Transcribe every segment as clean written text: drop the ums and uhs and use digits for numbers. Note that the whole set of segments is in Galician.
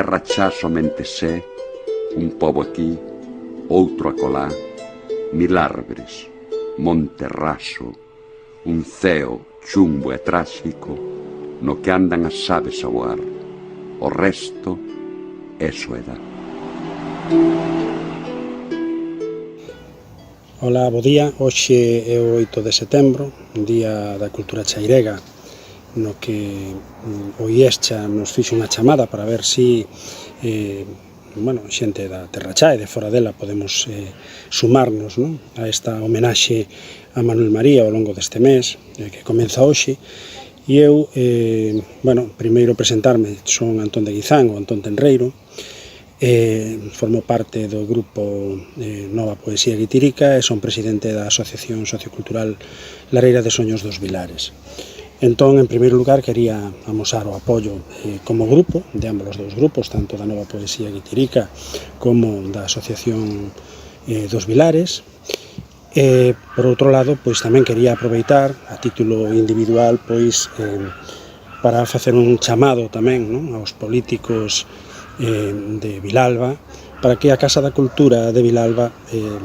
terra xa somente sé, un pobo aquí, outro acolá, mil árbores, monte raso, un ceo chumbo e tráxico no que andan as aves a voar. O resto é soedad. Ola, bo día. Hoxe é o 8 de setembro, Día da Cultura Chairega, no que o IESCHA nos fixo unha chamada para ver si xente da Terra Chá e de fora dela podemos sumarnos, non, a esta homenaxe a Manuel María ao longo deste mes, que comeza hoxe. E eu, primeiro presentarme, son Antón de Guizán, ou Antón Tenreiro, formo parte do grupo Nova Poesía Guitirica e son presidente da Asociación Sociocultural Lareira de Soños dos Vilares. Entón, en primeiro lugar, quería amosar o apoio como grupo de ambos os dous grupos, tanto da Nova Poesía Guitirica como da Asociación dos Vilares. Por outro lado, pois tamén quería aproveitar a título individual pois para facer un chamado tamén, non, aos políticos de Vilalba para que a Casa da Cultura de Vilalba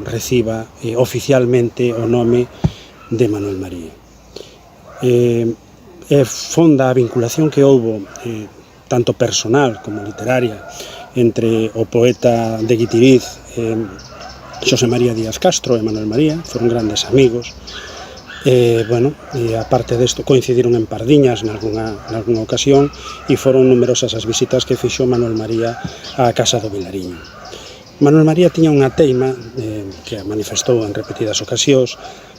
reciba oficialmente o nome de Manuel María. Fonda a vinculación que houbo tanto personal como literaria entre o poeta de Guitiriz Xosé María Díaz Castro e Manuel María, foron grandes amigos. E aparte desto coincidiron en Pardiñas nalgúna ocasión e foron numerosas as visitas que fixo Manuel María á Casa do Vilariño. Manuel María tiña unha teima que manifestou en repetidas ocasións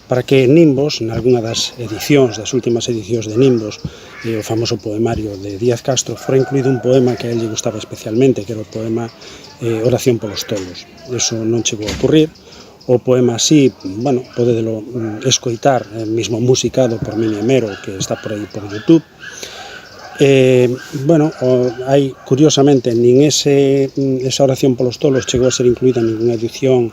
para que Nimbos, nalgúna das edicións, das últimas edicións de Nimbos, o famoso poemario de Díaz Castro, fora incluído un poema que a él lle gustaba especialmente, que era o poema Oración polos tolos. Eso non chegou a ocurrir. O poema así, podedelo escoitar, mesmo musicado por Mini Emero, que está por aí por YouTube. Hai, curiosamente, nin esa oración polos tolos chegou a ser incluída en ninguna edición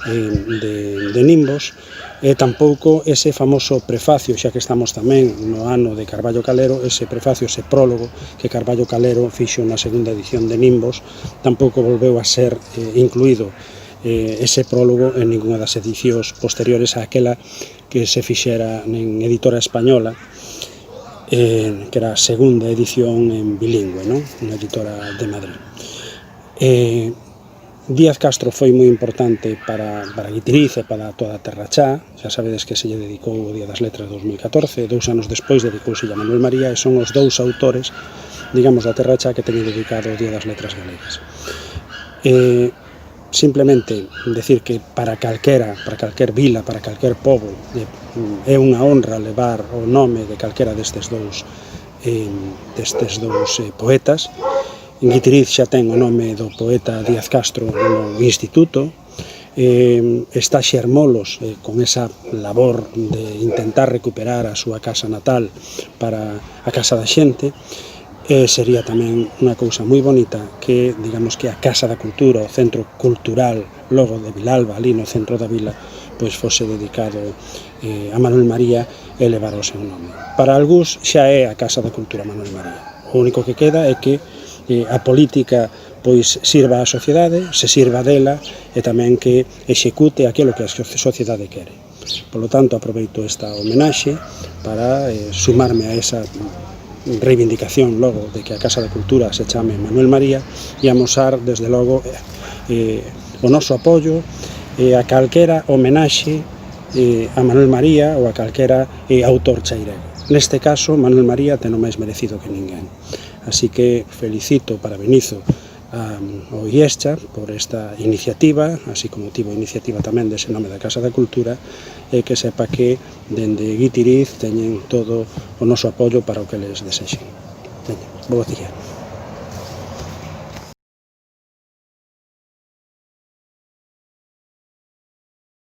de Nimbos, e tampouco ese famoso prefacio, xa que estamos tamén no ano de Carballo Calero, ese prefacio, ese prólogo que Carballo Calero fixo na segunda edición de Nimbos, tampouco volveu a ser incluído ese prólogo en ninguna das edicións posteriores a aquela que se fixera en Editora Española, que era a segunda edición en bilingüe, non? Unha editora de Madrid. Díaz Castro foi moi importante para Guitiriz e para toda a Terra Chá. Xa sabedes que se lle dedicou o Día das Letras 2014, 2 anos despois dedicouse a Manuel María, e son os dous autores, digamos, da Terra Chá que teñen dedicado o Día das Letras galegas. Simplemente decir que para calquer vila, para calquer pobo, é unha honra levar o nome de calquera destes dous poetas. En Guitiriz xa ten o nome do poeta Díaz Castro no instituto. Está Xermolos con esa labor de intentar recuperar a súa casa natal para a Casa da Xente. Sería tamén unha cousa moi bonita que, digamos, que a Casa da Cultura, o Centro Cultural logo de Vilalba, ali no centro da vila, pois fose dedicado a Manuel María e levar o seu nome. Para algúns xa é a Casa da Cultura Manuel María. O único que queda é que a política pois sirva á sociedade, se sirva dela e tamén que execute aquilo que a sociedade quere. Por lo tanto, aproveito esta homenaxe para sumarme a esa reivindicación logo de que a Casa da Cultura se chame Manuel María e amosar desde logo o noso apoio a calquera homenaxe a Manuel María ou a calquera autor chairego. Neste caso, Manuel María ten o máis merecido que ninguén. Así que felicito, parabenizo ao IESCHA por esta iniciativa, así como tivo iniciativa tamén dese nome da Casa da Cultura, e que sepa que dende Guitiriz teñen todo o noso apoio para o que les desexen. Bo día.